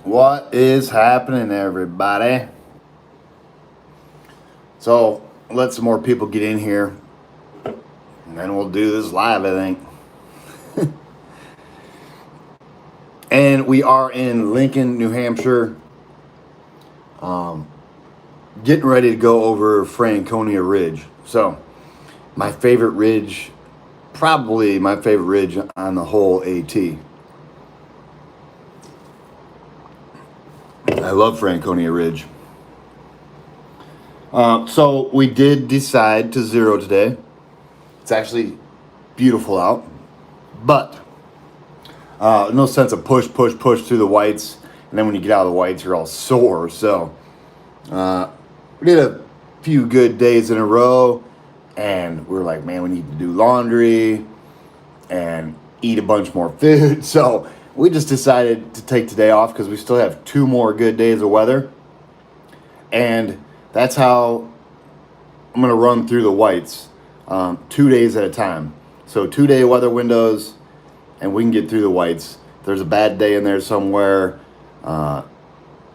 What is happening, everybody? So, let some more people get in here, and then we'll do this live, I think. And we are in Lincoln, New Hampshire, getting ready to go over Franconia Ridge. So, my favorite ridge, probably my favorite ridge on the whole AT. I love Franconia Ridge. So we did decide to zero today. It's actually beautiful out, but no sense of push through the whites, and then when you get out of the whites, you're all sore. So we did a few good days in a row, and we were like, man, we need to do laundry and eat a bunch more food. So we just decided to take today off because we still have 2 more good days of weather, and that's how I'm going to run through the whites 2 days at a time. So 2-day weather windows, and we can get through the whites. If there's a bad day in there somewhere,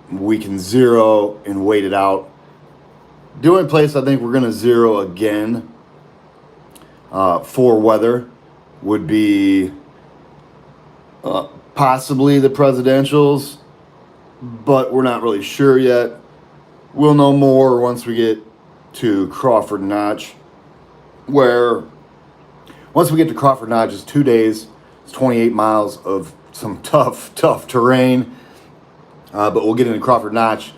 we can zero and wait it out. The only place I think we're going to zero again for weather would be possibly the presidentials, but we're not really sure yet. We'll know more once we get to Crawford Notch, where once we get to Crawford Notch, it's 2 days, it's 28 miles of some tough terrain, but we'll get into Crawford Notch,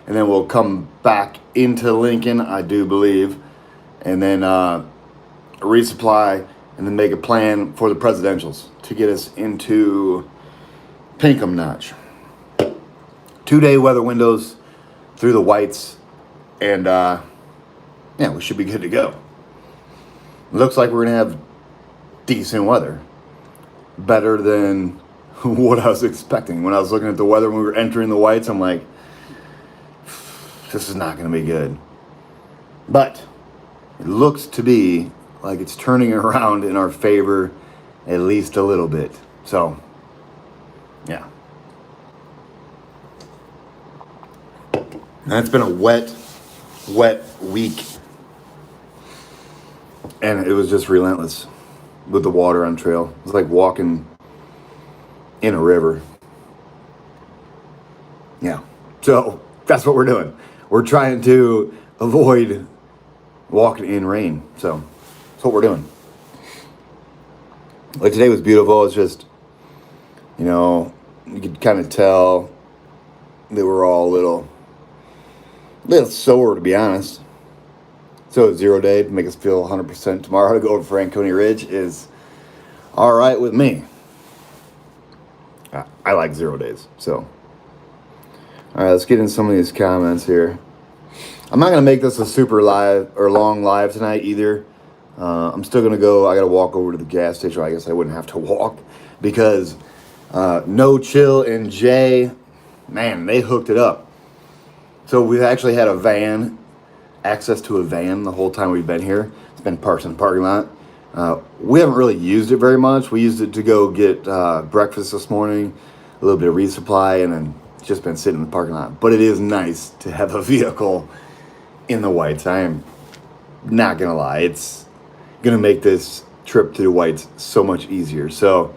and then we'll come back into Lincoln, I do believe, and then resupply, and then make a plan for the presidentials to get us into Pinkham Notch. 2-day weather windows through the whites, and yeah, we should be good to go. Looks like we're gonna have decent weather, better than what I was expecting. When I was looking at the weather when we were entering the whites, I'm like, this is not gonna be good. But it looks to be like it's turning around in our favor, at least a little bit. So yeah. And it's been a wet week. And it was just relentless with the water on trail. It was like walking in a river. Yeah. So that's what we're doing. We're trying to avoid walking in rain. So that's what we're doing. Like today was beautiful. It's just, you could kind of tell they were all a little sore, to be honest. So 0 day to make us feel 100% tomorrow to go over Franconia Ridge is all right with me. I like 0 days. So, all right, let's get in some of these comments here. I'm not gonna make this a super live or long live tonight either. I'm still gonna go. I gotta walk over to the gas station. I guess I wouldn't have to walk because No Chill and Jay, man, they hooked it up. So we've actually had access to a van the whole time we've been here. It's been parked in the parking lot. We haven't really used it very much. We used it to go get breakfast this morning, a little bit of resupply, and then it's just been sitting in the parking lot. But it is nice to have a vehicle in the whites. I am not going to lie. It's going to make this trip to the whites so much easier. So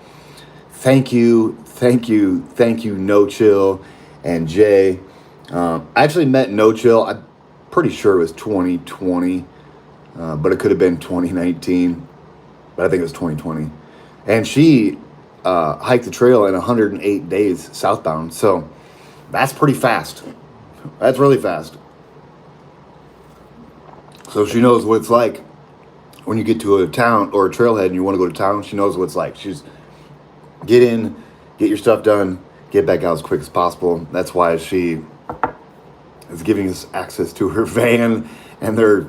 thank you, No Chill and Jay. I actually met No Chill. I'm pretty sure it was 2020, but it could have been 2019. But I think it was 2020. And she hiked the trail in 108 days southbound. So that's pretty fast. That's really fast. So she knows what it's like when you get to a town or a trailhead and you want to go to town. She knows what it's like. She's get in, get your stuff done, get back out as quick as possible. That's why she is giving us access to her van, and they're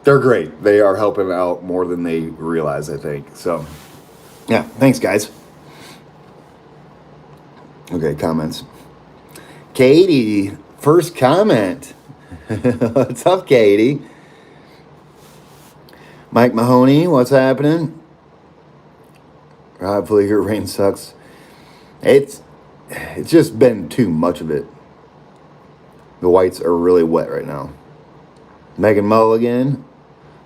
great. They are helping out more than they realize, I think. So, yeah, thanks, guys. Okay, comments. Katie, first comment. What's up, Katie? Mike Mahoney, what's hopefully your rain sucks. It's it's just been too much of it. The whites are really wet right now. Megan Mulligan,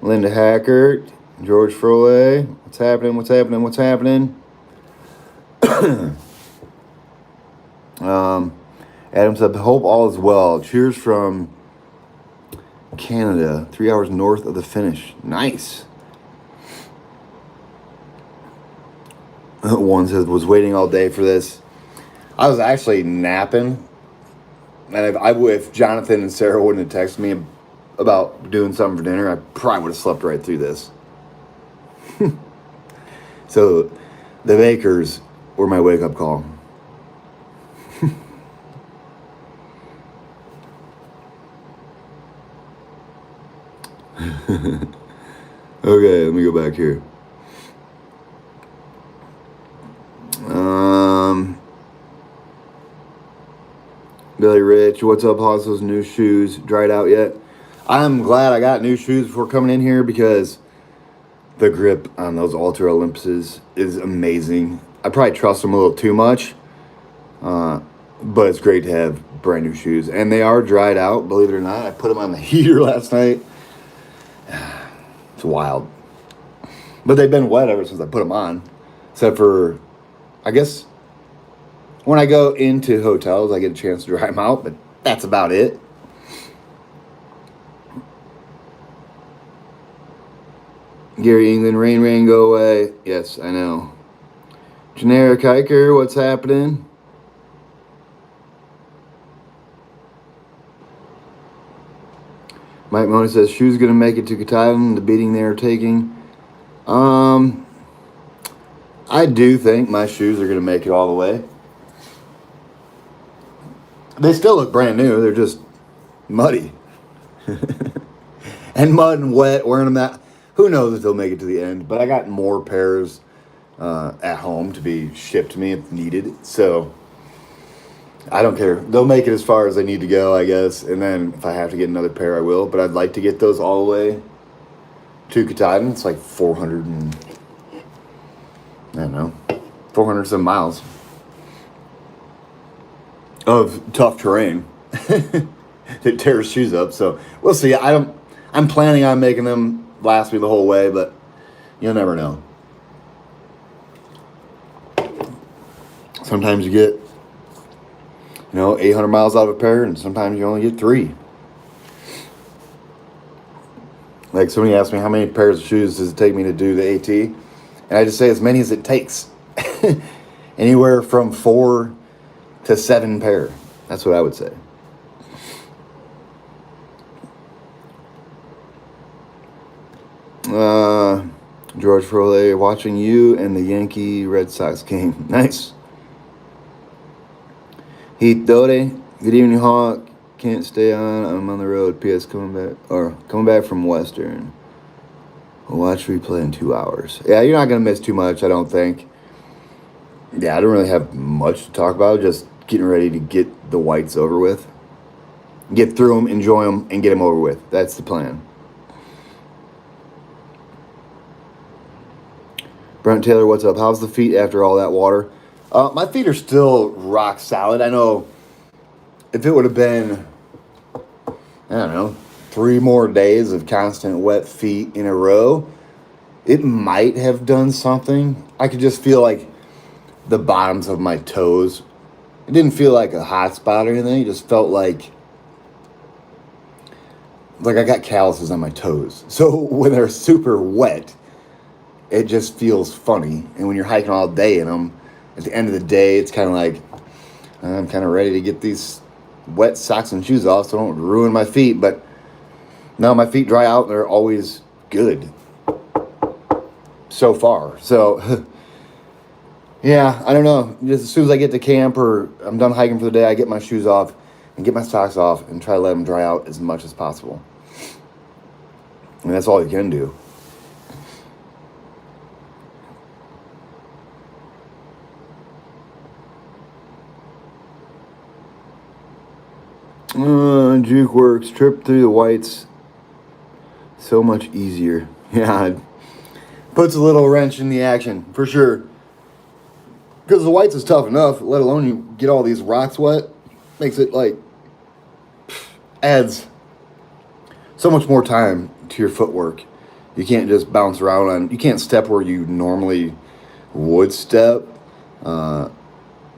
Linda Hackert, George Froley. What's happening? What's happening? What's happening? Adam said, hope all is well. Cheers from Canada, 3 hours north of the finish. Nice. One says, was waiting all day for this. I was actually napping. And if Jonathan and Sarah wouldn't have texted me about doing something for dinner, I probably would have slept right through this. So the Bakers were my wake-up call. Okay, let me go back here. Billy Rich, what's up, Hoss? Those new shoes dried out yet? I'm glad I got new shoes before coming in here because the grip on those Ultra Olympuses is amazing. I probably trust them a little too much, but it's great to have brand new shoes. And they are dried out, believe it or not. I put them on the heater last night. It's wild. But they've been wet ever since I put them on. Except for, I guess, when I go into hotels, I get a chance to dry them out. But that's about it. Gary England, rain, go away. Yes, I know. Generic hiker, what's happening? Mike Mona says, shoes going to make it to Katahdin, the beating they're taking. I do think my shoes are going to make it all the way. They still look brand new. They're just muddy. And mud and wet, wearing them that. Who knows if they'll make it to the end. But I got more pairs at home to be shipped to me if needed. So I don't care. They'll make it as far as they need to go, I guess. And then if I have to get another pair, I will. But I'd like to get those all the way to Katahdin. It's like 400 and, I don't know, 400 some miles of tough terrain that tears shoes up. So we'll see. I'm planning on making them last me the whole way, but you'll never know. Sometimes you get 800 miles out of a pair, and sometimes you only get 3. Like, somebody asked me how many pairs of shoes does it take me to do the AT, and I just say as many as it takes. Anywhere from 4 to 7 pair. That's what I would say. George Froley, watching you and the Yankee Red Sox game. Nice. Heath Doty, good evening, Hawk. Can't stay on. I'm on the road. P.S. coming back from Western. We'll watch replay in 2 hours. Yeah, you're not going to miss too much, I don't think. Yeah, I don't really have much to talk about. Just getting ready to get the whites over with. Get through them, enjoy them, and get them over with. That's the plan. Brent Taylor, what's up? How's the feet after all that water? My feet are still rock solid. I know if it would have been, 3 more days of constant wet feet in a row, it might have done something. I could just feel like the bottoms of my toes. It didn't feel like a hot spot or anything. It just felt like I got calluses on my toes. So when they're super wet, it just feels funny. And when you're hiking all day in them, at the end of the day, it's kind of like, I'm kind of ready to get these wet socks and shoes off so I don't ruin my feet. But no, my feet dry out. They're always good so far. So, yeah, I don't know. Just as soon as I get to camp or I'm done hiking for the day, I get my shoes off and get my socks off and try to let them dry out as much as possible. And that's all you can do. Juke works. Trip through the whites. So much easier. Yeah. Puts a little wrench in the action, for sure. Because the whites is tough enough, let alone you get all these rocks wet. Makes it like, adds so much more time to your footwork. You can't just bounce around you can't step where you normally would step on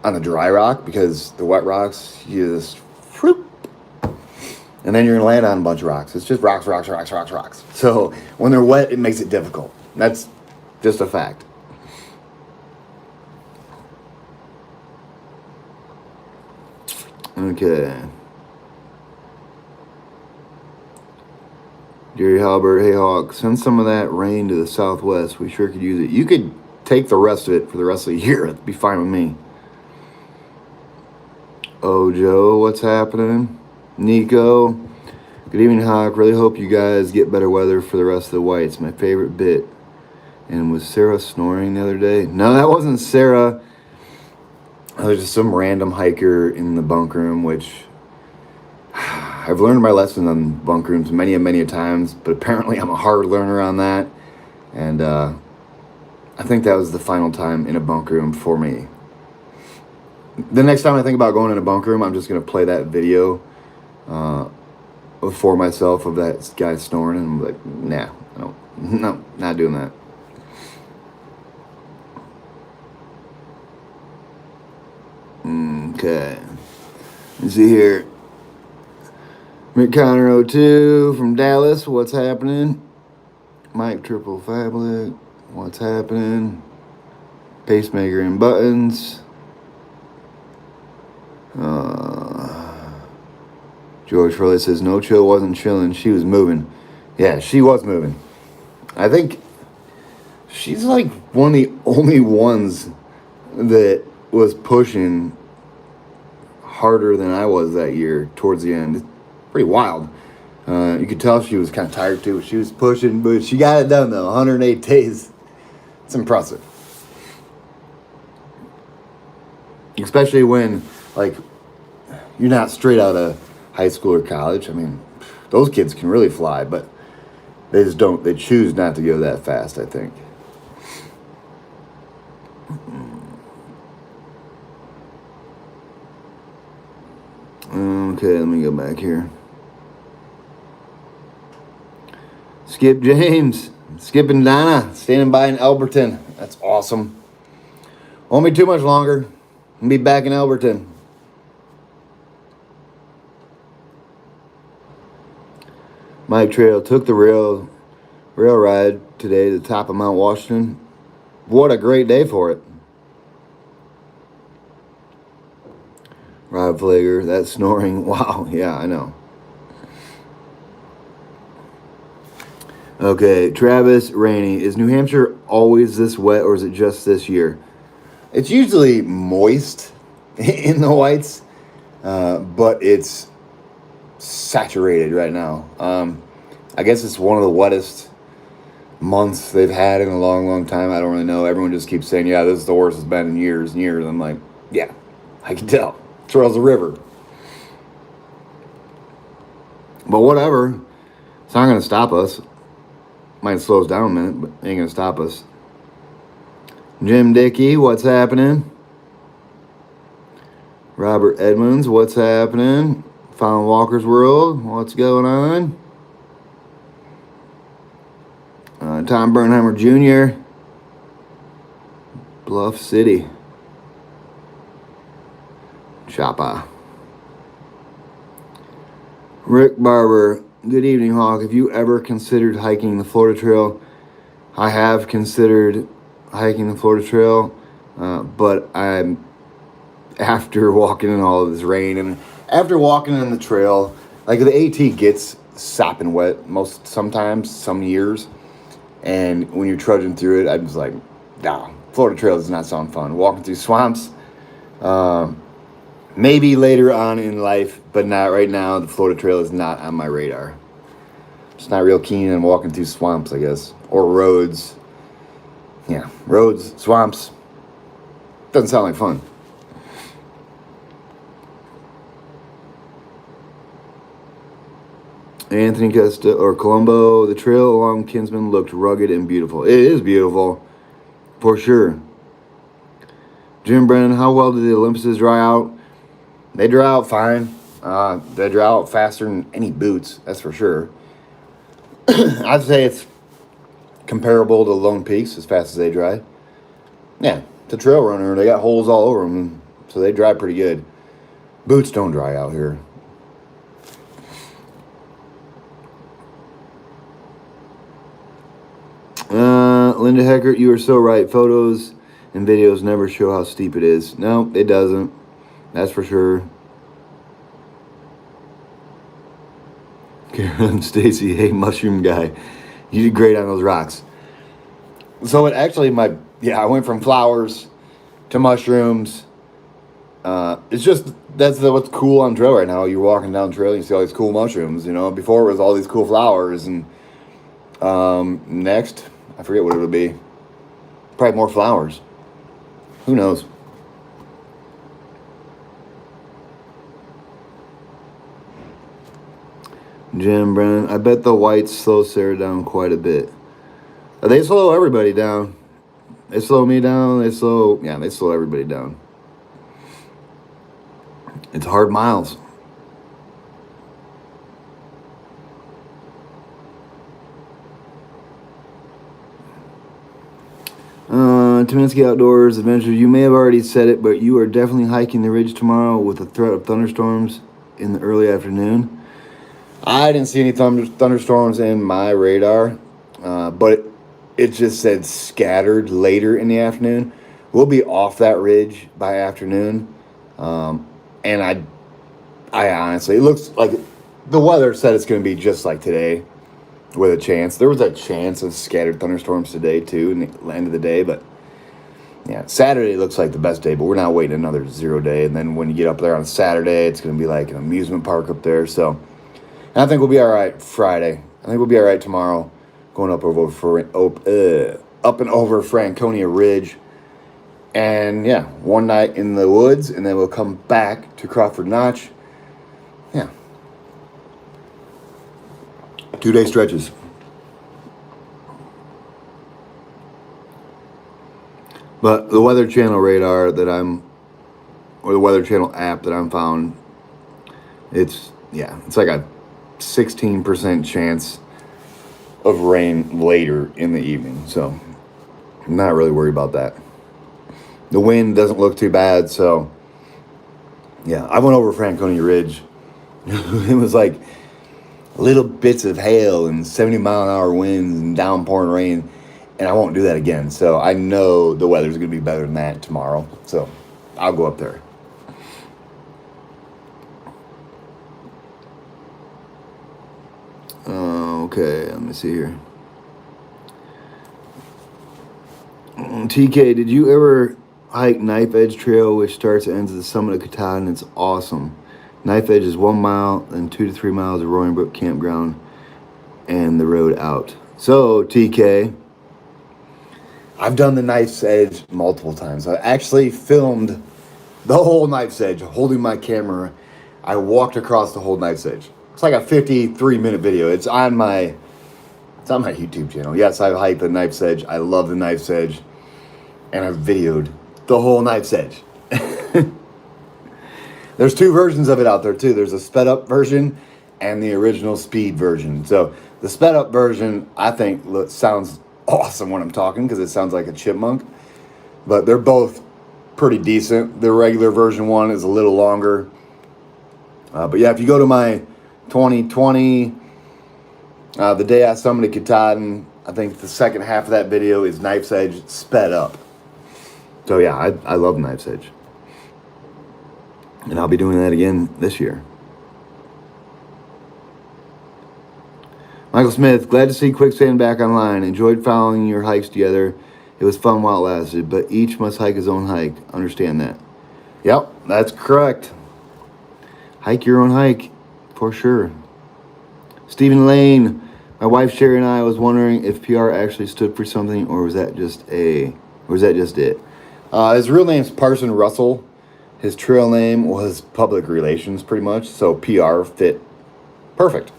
a dry rock, because the wet rocks, you just, whoop, and then you're going to land on a bunch of rocks. It's just rocks, rocks, rocks, rocks, rocks. So when they're wet, it makes it difficult. That's just a fact. Okay. Jerry Halbert, hey Hawk, send some of that rain to the southwest. We sure could use it. You could take the rest of it for the rest of the year. It'd be fine with me. Oh, Joe, what's happening? Nico, good evening, Hawk. Really hope you guys get better weather for the rest of the whites. My favorite bit. And was Sarah snoring the other day? No, that wasn't Sarah. It was just some random hiker in the bunk room, which I've learned my lesson on bunk rooms many times, but apparently I'm a hard learner on that. And I think that was the final time in a bunk room for me. The next time I think about going in a bunk room, I'm just going to play that video for myself of that guy snoring, and I'm like, nah, no, not doing that. Okay. Let's see here. McConnor 02 from Dallas, what's happening? Mike Triple Fablet, what's happening? Pacemaker and Buttons. George Furley says, no chill wasn't chilling, she was moving. Yeah, she was moving. I think she's like one of the only ones that was pushing harder than I was that year towards the end. It's pretty wild. You could tell she was kind of tired too. She was pushing, but she got it done though. 108 days. It's impressive. Especially when, like, you're not straight out of high school or college. I mean, those kids can really fly, but they just don't. They choose not to go that fast, I think. Okay, let me go back here. Skip James, Skip and Donna, standing by in Elberton. That's awesome. Won't be too much longer. I'll be back in Elberton. Mike Trail took the rail ride today to the top of Mount Washington. What a great day for it. Rob Flager, that snoring. Wow, yeah, I know. Okay, Travis Rainey. Is New Hampshire always this wet, or is it just this year? It's usually moist in the whites, but it's saturated right now. I guess it's one of the wettest months they've had in a long time. I don't really know. Everyone just keeps saying, yeah, this is the worst it's been in years and years. I'm like, yeah, I can tell. Trails the river. But whatever. It's not going to stop us. Might slow us down a minute, but ain't going to stop us. Jim Dickey, what's happening? Robert Edmonds, what's happening? Found Walker's World, what's going on? Tom Bernheimer Jr., Bluff City. Choppa. Rick Barber, good evening, Hawk. Have you ever considered hiking the Florida Trail? I have considered hiking the Florida Trail, but I'm, after walking in all of this rain and after walking in the trail, like the AT gets sopping wet sometimes, some years, and when you're trudging through it, I'm just like, nah, Florida Trail does not sound fun. Walking through swamps, maybe later on in life, but not right now. The Florida Trail is not on my radar. Just not real keen on walking through swamps, I guess, or roads. Yeah, roads, swamps. Doesn't sound like fun. Anthony Colombo, the trail along Kinsman looked rugged and beautiful. It is beautiful, for sure. Jim Brennan, how well do the Olympuses dry out? They dry out fine. They dry out faster than any boots, that's for sure. I'd say it's comparable to Lone Peaks as fast as they dry. Yeah, it's a trail runner. They got holes all over them, so they dry pretty good. Boots don't dry out here. Linda Heckert, you are so right. Photos and videos never show how steep it is. No, it doesn't. That's for sure. Karen, Stacy, hey, mushroom guy. You did great on those rocks. So it actually, I went from flowers to mushrooms. It's just, that's what's cool on trail right now. You're walking down trail and you see all these cool mushrooms, you know. Before it was all these cool flowers. And next, I forget what it'll be. Probably more flowers. Who knows? Jim Brennan, I bet the whites slow Sarah down quite a bit. They slow everybody down. They slow me down. They slow everybody down. It's hard miles. Tominski Outdoors Adventure, you may have already said it, but you are definitely hiking the ridge tomorrow with the threat of thunderstorms in the early afternoon. I didn't see any thunderstorms in my radar, but it just said scattered later in the afternoon. We'll be off that ridge by afternoon, and I honestly, it looks like the weather said it's going to be just like today, with a chance. There was a chance of scattered thunderstorms today too, in the end of the day, but yeah, Saturday looks like the best day, but we're not waiting another 0 day. And then when you get up there on Saturday, it's going to be like an amusement park up there. So, and I think we'll be all right Friday. I think we'll be all right tomorrow, going up and over Franconia Ridge. And yeah, one night in the woods, and then we'll come back to Crawford Notch. Yeah. 2-day stretches. But the Weather Channel radar or the Weather Channel app that I'm found, it's like a 16% chance of rain later in the evening. So I'm not really worried about that. The wind doesn't look too bad, so yeah, I went over Franconia Ridge. It was like little bits of hail and 70-mile-an-hour winds and downpouring rain, and I won't do that again. So I know the weather's going to be better than that tomorrow, so I'll go up there. Okay, let me see here. TK, did you ever hike Knife Edge Trail, which starts and ends at the summit of Katahdin? It's awesome. Knife Edge is 1 mile and 2 to 3 miles of Roaring Brook Campground and the road out. So, TK, I've done the Knife's Edge multiple times. I actually filmed the whole Knife's Edge holding my camera. I walked across the whole Knife's Edge. It's like a 53-minute video. It's on my YouTube channel. Yes, I've hiked the Knife's Edge. I love the Knife's Edge. And I've videoed the whole Knife's Edge. There's 2 versions of it out there, too. There's a sped-up version and the original speed version. So the sped-up version, I think, sounds awesome when I'm talking because it sounds like a chipmunk. But they're both pretty decent. The regular version one is a little longer. But yeah, if you go to my 2020, the day I summited Katahdin, I think the second half of that video is Knife's Edge sped up. So yeah, I love Knife's Edge. And I'll be doing that again this year. Michael Smith, glad to see Quicksand back online. Enjoyed following your hikes together. It was fun while it lasted, but each must hike his own hike. Understand that. Yep, that's correct. Hike your own hike, for sure. Stephen Lane, my wife Sherry and I was wondering if PR actually stood for something, or was that just it? His real name's Parson Russell. His trail name was public relations, pretty much, so PR fit perfect.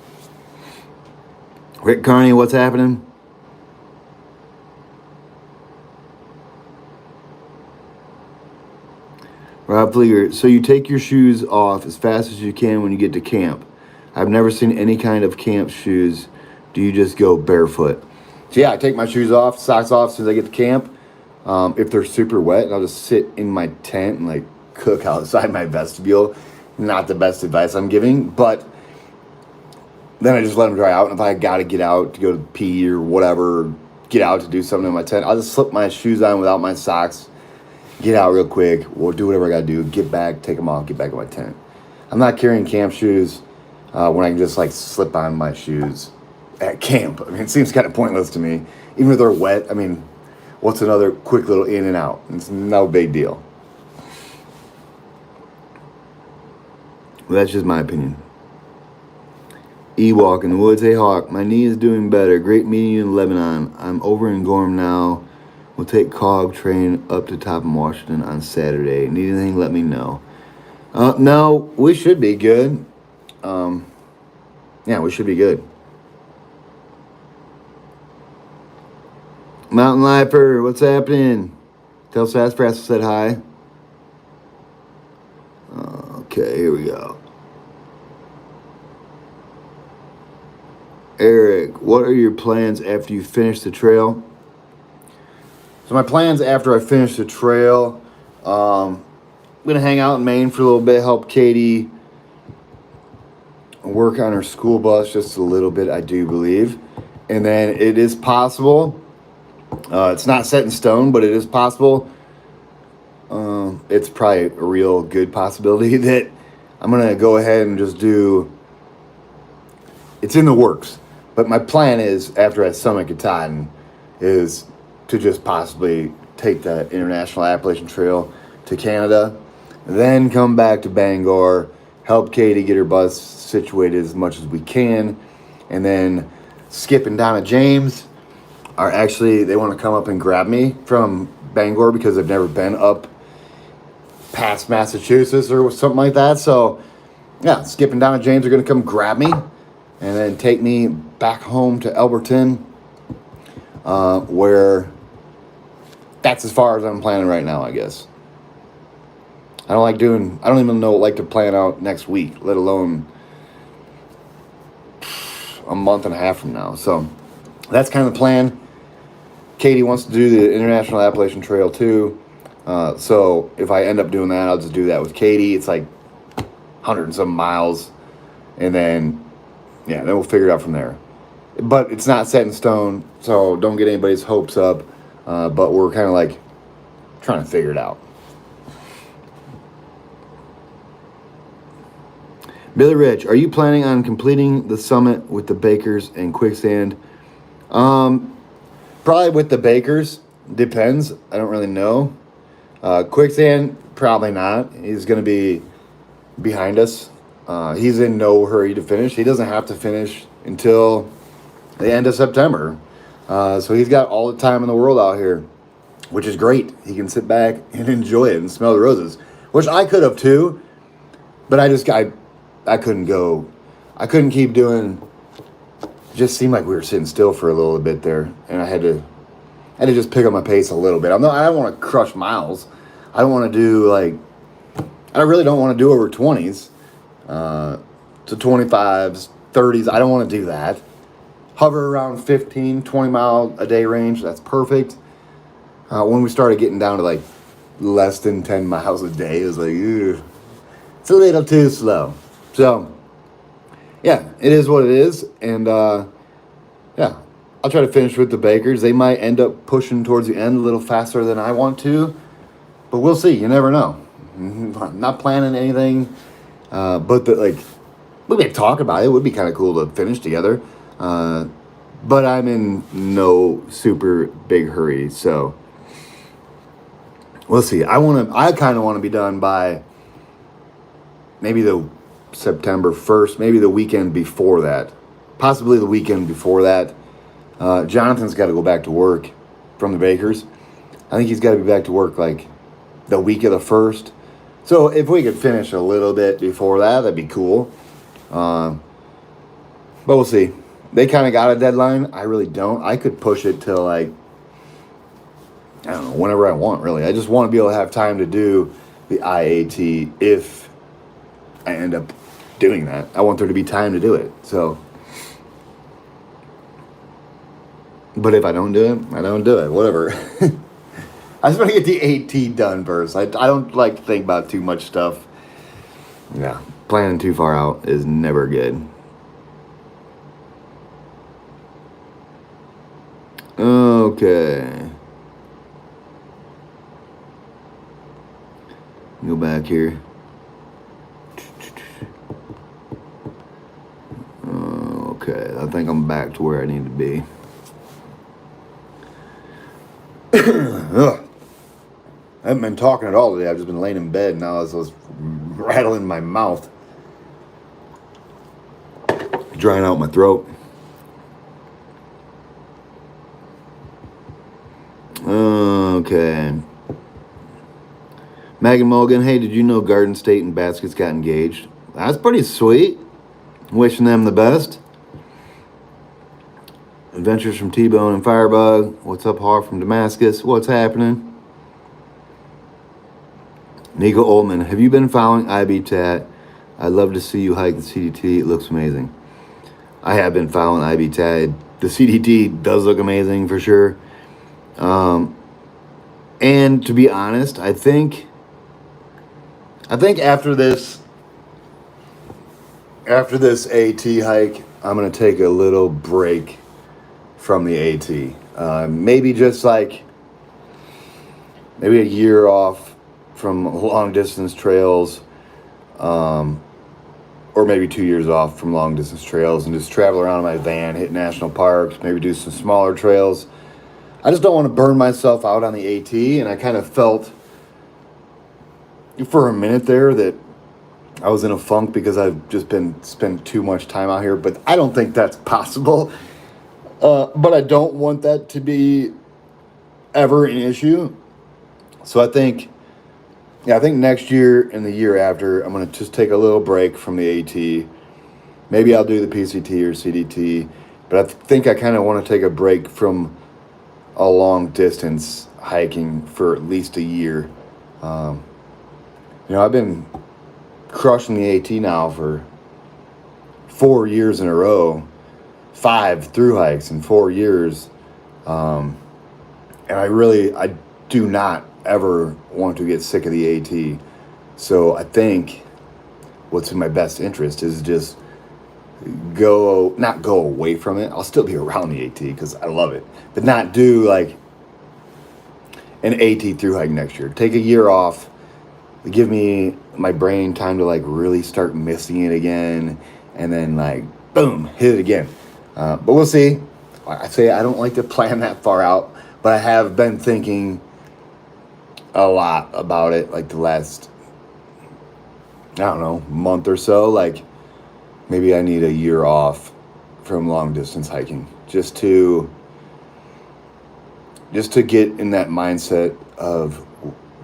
Rick Carney, what's happening? Rob Fleeger, so you take your shoes off as fast as you can when you get to camp. I've never seen any kind of camp shoes. Do you just go barefoot? So yeah, I take my shoes off, socks off as soon as I get to camp. If they're super wet, I'll just sit in my tent and like cook outside my vestibule. Not the best advice I'm giving, but then I just let them dry out. And if I got to get out to go to pee or whatever, get out to do something in my tent, I'll just slip my shoes on without my socks, get out real quick, we'll do whatever I got to do, get back, take them off, get back in my tent. I'm not carrying camp shoes when I can just like slip on my shoes at camp. I mean, it seems kind of pointless to me. Even if they're wet, I mean, what's another quick little in and out? It's no big deal. Well, that's just my opinion. Ewok in the woods. Hey, Hawk, my knee is doing better. Great meeting you in Lebanon. I'm over in Gorham now. We'll take COG train up to Topham, Washington on Saturday. Need anything, let me know. No, we should be good. Yeah, we should be good. Mountain Lifer, what's happening? Tell Sassafras I said hi. Okay, here we go. Eric, what are your plans after you finish the trail? So my plans after I finish the trail, I'm going to hang out in Maine for a little bit, help Katie work on her school bus just a little bit, I do believe. And then it is possible, it's not set in stone, but it is possible. It's probably a real good possibility that I'm going to go ahead and just do, it's in the works. But my plan is, after I summit Katahdin, is to just possibly take the International Appalachian Trail to Canada, then come back to Bangor, help Katie get her bus situated as much as we can, and then Skip and Donna James are actually, they want to come up and grab me from Bangor because they've never been up past Massachusetts or something like that. So, yeah, Skip and Donna James are going to come grab me and then take me back home to Elberton, where that's as far as I'm planning right now, I guess. I don't even know what to plan out next week, let alone a month and a half from now. So that's kind of the plan. Katie wants to do the International Appalachian Trail too. So if I end up doing that, I'll just do that with Katie. It's like 100 and some miles. And then, yeah, then we'll figure it out from there. But it's not set in stone, so don't get anybody's hopes up. But we're kind of like trying to figure it out. Billy Rich, are you planning on completing the summit with the Bakers and Quicksand? Probably with the Bakers. Depends. I don't really know. Quicksand, probably not. He's going to be behind us. He's in no hurry to finish. He doesn't have to finish until the end of September. So he's got all the time in the world out here, which is great. He can sit back and enjoy it and smell the roses, which I could have too, but I couldn't go. I couldn't keep doing. It just seemed like we were sitting still for a little bit there, and I had to just pick up my pace a little bit. I don't want to crush miles. I don't want to do I really don't want to do over 20s, to 25s, 30s. I don't want to do that. Hover around 15, 20 mile a day range. That's perfect. When we started getting down to less than 10 miles a day, it was like, ew, it's a little too slow. So, yeah, it is what it is. And, yeah, I'll try to finish with the Bakers. They might end up pushing towards the end a little faster than I want to, but we'll see. You never know. I'm not planning anything, but we may talk about it. It would be kind of cool to finish together. But I'm in no super big hurry, so we'll see. I kind of want to be done by maybe the September 1st, maybe the weekend before that, possibly the weekend before that. Jonathan's got to go back to work from the Bakers. I think he's got to be back to work the week of the 1st. So if we could finish a little bit before that, that'd be cool. But we'll see. They kind of got a deadline. I really don't. I could push it till I don't know, whenever I want, really. I just want to be able to have time to do the IAT if I end up doing that. I want there to be time to do it. So, but if I don't do it, I don't do it. Whatever. I just want to get the AT done first. I don't like to think about too much stuff. Yeah, planning too far out is never good. Okay. Go back here. Okay, I think I'm back to where I need to be. Ugh. I haven't been talking at all today. I've just been laying in bed and now I was rattling my mouth. Drying out my throat. Okay. Megan Mulligan, hey, did you know Garden State and Baskets got engaged? That's pretty sweet. Wishing them the best. Adventures from T-Bone and Firebug. What's up, Har from Damascus? What's happening? Nico Oldman, have you been following IBTAT? I'd love to see you hike the CDT. It looks amazing. I have been following IBTAT. The CDT does look amazing for sure. And to be honest, I think after this AT hike, I'm gonna take a little break from the AT. Maybe just like maybe a year off from long distance trails, or maybe 2 years off from long distance trails and just travel around in my van, hit national parks, maybe do some smaller trails. I just don't want to burn myself out on the AT, and I kind of felt for a minute there that I was in a funk because I've just spent too much time out here, but I don't think that's possible. But I don't want that to be ever an issue. So I think next year and the year after, I'm going to just take a little break from the AT. Maybe I'll do the PCT or CDT, but I think I kind of want to take a break from a long distance hiking for at least a year. I've been crushing the AT now for 4 years in a row, 5 through hikes in 4 years. And I do not ever want to get sick of the AT. So I think what's in my best interest is just not go away from it. I'll still be around the AT because I love it, but not do like an AT through hike next year. Take a year off, give me my brain time to like really start missing it again, and then like boom, hit it again. But we'll see. I say I don't like to plan that far out, but I have been thinking a lot about it like the last, I don't know, month or so. Like maybe I need a year off from long distance hiking just to get in that mindset of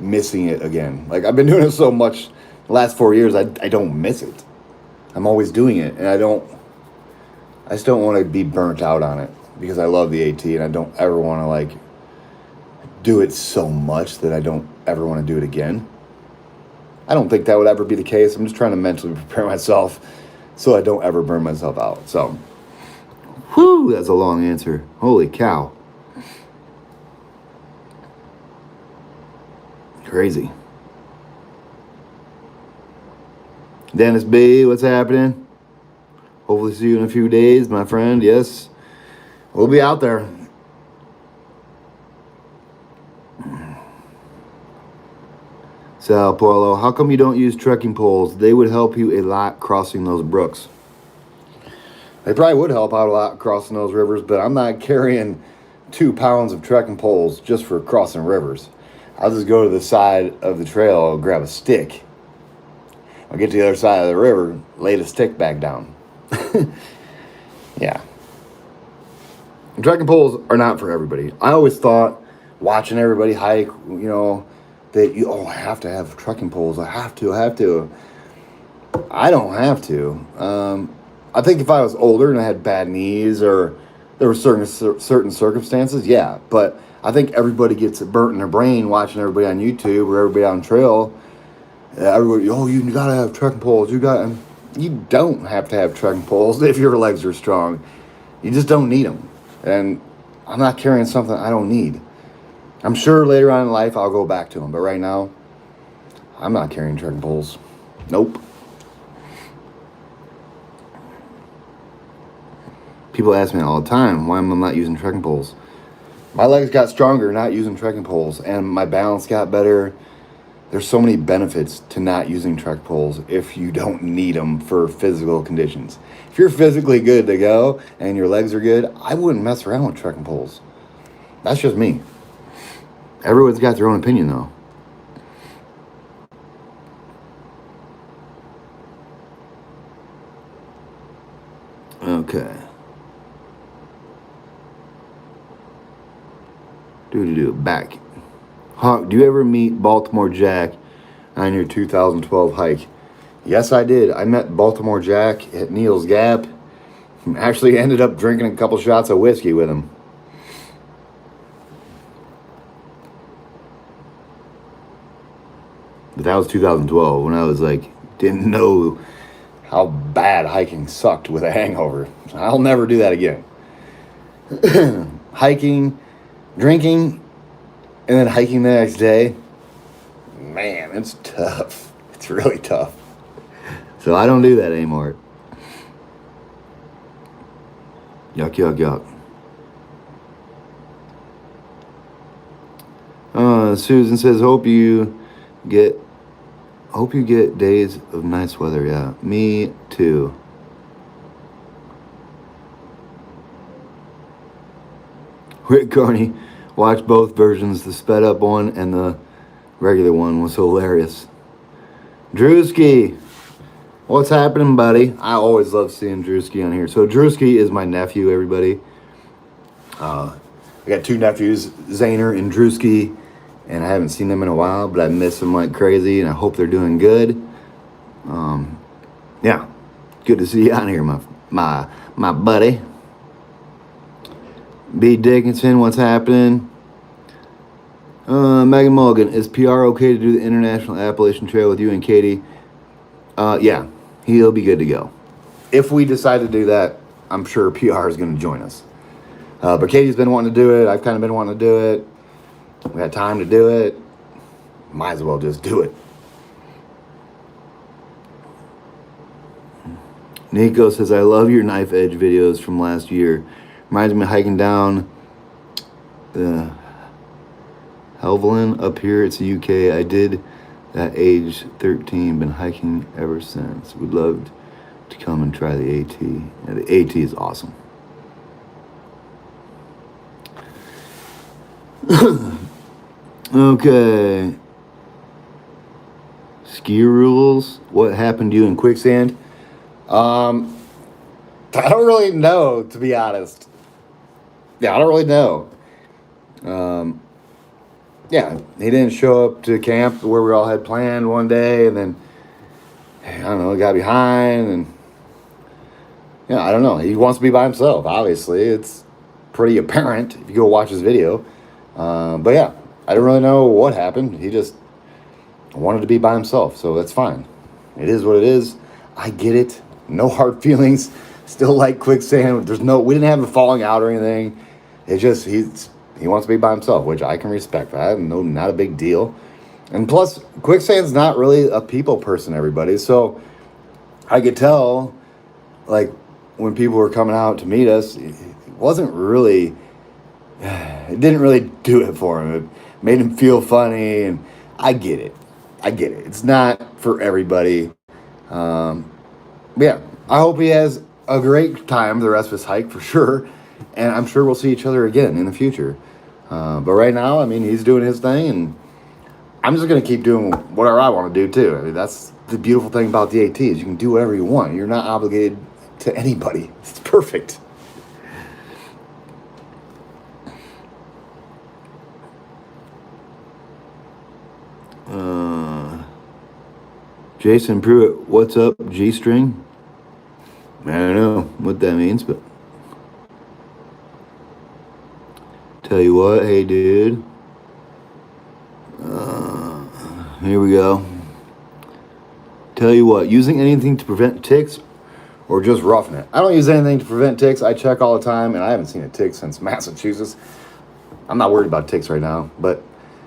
missing it again. Like I've been doing it so much the last 4 years, I don't miss it. I'm always doing it, and I just don't want to be burnt out on it because I love the AT and I don't ever want to like do it so much that I don't ever want to do it again. I don't think that would ever be the case. I'm just trying to mentally prepare myself so I don't ever burn myself out. So, whew, that's a long answer. Holy cow. Crazy. Dennis B, what's happening? Hopefully see you in a few days, my friend. Yes, we'll be out there. Sal Paulo, how come you don't use trekking poles? They would help you a lot crossing those brooks. They probably would help out a lot crossing those rivers, but I'm not carrying 2 pounds of trekking poles just for crossing rivers. I'll just go to the side of the trail, grab a stick. I'll get to the other side of the river, lay the stick back down. Yeah. Trekking poles are not for everybody. I always thought, watching everybody hike, that you have to have trekking poles. I have to. I don't have to. I think if I was older and I had bad knees or there were certain circumstances, yeah. But I think everybody gets it burnt in their brain watching everybody on YouTube or everybody on trail Everybody, oh, you gotta have trekking poles. You don't have to have trekking poles if your legs are strong. You just don't need them. And I'm not carrying something I don't need. I'm sure later on in life I'll go back to them, but right now, I'm not carrying trekking poles. Nope. People ask me all the time why I'm not using trekking poles. My legs got stronger not using trekking poles, and my balance got better. There's so many benefits to not using trek poles if you don't need them for physical conditions. If you're physically good to go and your legs are good, I wouldn't mess around with trekking poles. That's just me. Everyone's got their own opinion, though. Okay. Back. Hawk, do you ever meet Baltimore Jack on your 2012 hike? Yes, I did. I met Baltimore Jack at Neal's Gap. Actually ended up drinking a couple shots of whiskey with him. But that was 2012 when I was didn't know how bad hiking sucked with a hangover. I'll never do that again. Hiking, drinking, and then hiking the next day, man, it's tough. It's really tough. So I don't do that anymore. Yuck, yuck, yuck. Susan says, hope you get days of nice weather. Yeah, me too. Rick Carney, watch both versions. The sped up one and the regular one was hilarious. Drewski, what's happening, buddy? I always love seeing Drewski on here. So Drewski is my nephew, everybody. I got two nephews, Zayner and Drewski, and I haven't seen them in a while, but I miss them like crazy, and I hope they're doing good. Yeah, good to see you on here, my buddy. B. Dickinson, what's happening? Megan Mulligan, is PR okay to do the International Appalachian Trail with you and Katie? Yeah, he'll be good to go. If we decide to do that, I'm sure PR is going to join us. But Katie's been wanting to do it. I've kind of been wanting to do it. We had time to do it. Might as well just do it. Nico says, I love your knife edge videos from last year. Reminds me of hiking down the Helvellyn up here. It's the UK. I did at age 13. Been hiking ever since. Would love to come and try the AT. Yeah, the AT is awesome. Okay. Ski rules. What happened to you in quicksand? I don't really know, to be honest. Yeah, I don't really know. Yeah, he didn't show up to camp where we all had planned one day, and then, I don't know, got behind, and, yeah, I don't know. He wants to be by himself, obviously. It's pretty apparent if you go watch his video. But, yeah, I don't really know what happened. He just wanted to be by himself, so that's fine. It is what it is. I get it. No hard feelings. Still like quicksand. We didn't have a falling out or anything. It's just he wants to be by himself, which I can respect. Not a big deal. And plus, quicksand's not really a people person, everybody. So I could tell, when people were coming out to meet us, it didn't really do it for him. It made him feel funny, and I get it. It's not for everybody. Yeah, I hope he has a great time the rest of his hike for sure, and I'm sure we'll see each other again in the future. But right now, I mean, he's doing his thing, and I'm just gonna keep doing whatever I want to do too. I mean, that's the beautiful thing about the AT is you can do whatever you want. You're not obligated to anybody. It's perfect. Jason Pruitt, what's up, G-string? I don't know what that means, but tell you what, hey dude, here we go. Tell you what, using anything to prevent ticks or just roughing it. I don't use anything to prevent ticks. I check all the time, and I haven't seen a tick since Massachusetts. I'm not worried about ticks right now, but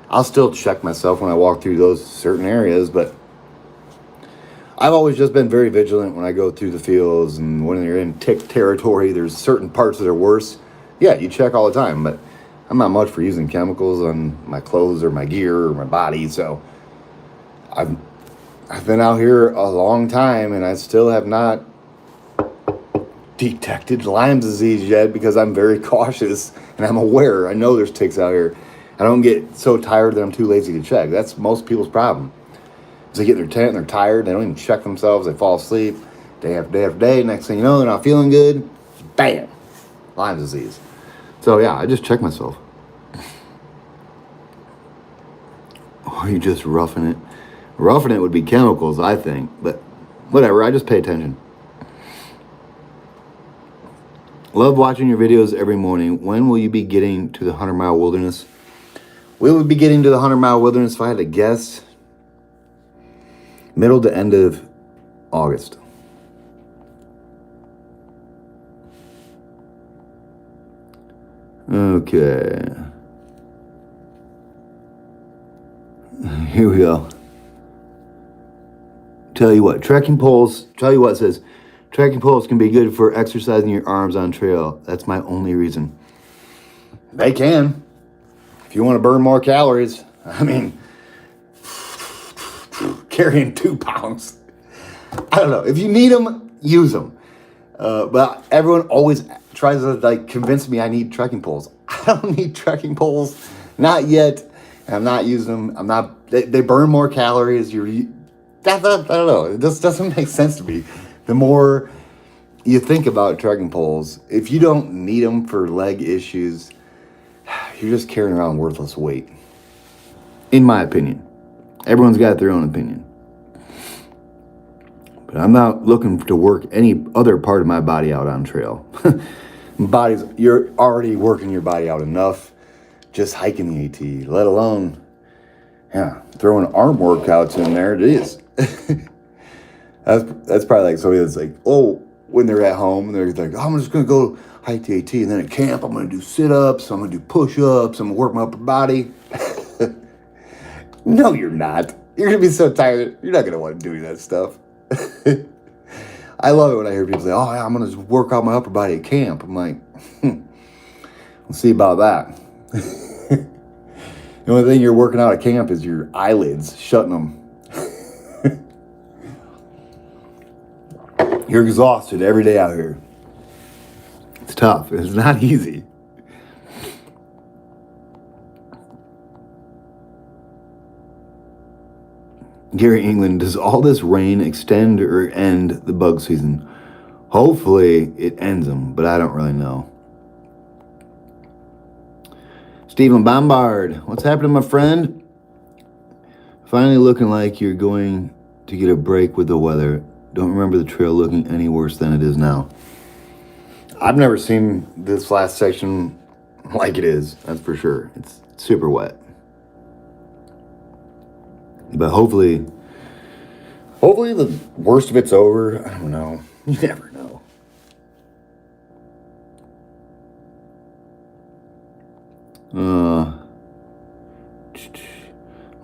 I'll still check myself when I walk through those certain areas. But I've always just been very vigilant when I go through the fields, and when you're in tick territory, there's certain parts that are worse. Yeah, you check all the time, but I'm not much for using chemicals on my clothes or my gear or my body, so I've been out here a long time, and I still have not detected Lyme disease yet because I'm very cautious and I'm aware. I know there's ticks out here. I don't get so tired that I'm too lazy to check. That's most people's problem. Is they get in their tent and they're tired. They don't even check themselves. They fall asleep day after day after day. Next thing you know, they're not feeling good. Bam, Lyme disease. So yeah, I just check myself. Or are you just roughing it? Roughing it would be chemicals, I think. But whatever, I just pay attention. Love watching your videos every morning. When will you be getting to the 100-mile wilderness? We would be getting to the 100-mile wilderness, if I had to guess, middle to end of August. Okay. Here we go. Tell you what, it says, trekking poles can be good for exercising your arms on trail. That's my only reason. They can. If you want to burn more calories, I mean, carrying 2 pounds. I don't know. If you need them, use them. But everyone always tries to convince me I need trekking poles. I don't need trekking poles. Not yet. I'm not using them. They burn more calories. I don't know. It just doesn't make sense to me. The more you think about trekking poles, if you don't need them for leg issues, you're just carrying around worthless weight. In my opinion. Everyone's got their own opinion. But I'm not looking to work any other part of my body out on trail. You're already working your body out enough just hiking the AT, let alone, throwing arm workouts in there. It is. That's probably like somebody that's like, when they're at home, they're like, I'm just going to go hike the AT, and then at camp, I'm going to do sit-ups, I'm going to do push-ups, I'm going to work my upper body. No, you're not. You're going to be so tired, you're not going to want to do that stuff. I love it when I hear people say, I'm going to work out my upper body at camp. I'm like, we'll see about that. The only thing you're working out at camp is your eyelids, shutting them. You're exhausted every day out here. It's tough. It's not easy. Gary England, does all this rain extend or end the bug season? Hopefully it ends them, but I don't really know. Stephen Bombard, what's happening, my friend? Finally looking like you're going to get a break with the weather. Don't remember the trail looking any worse than it is now. I've never seen this last section like it is, that's for sure. It's super wet. But hopefully the worst of it's over. I don't know. You never know.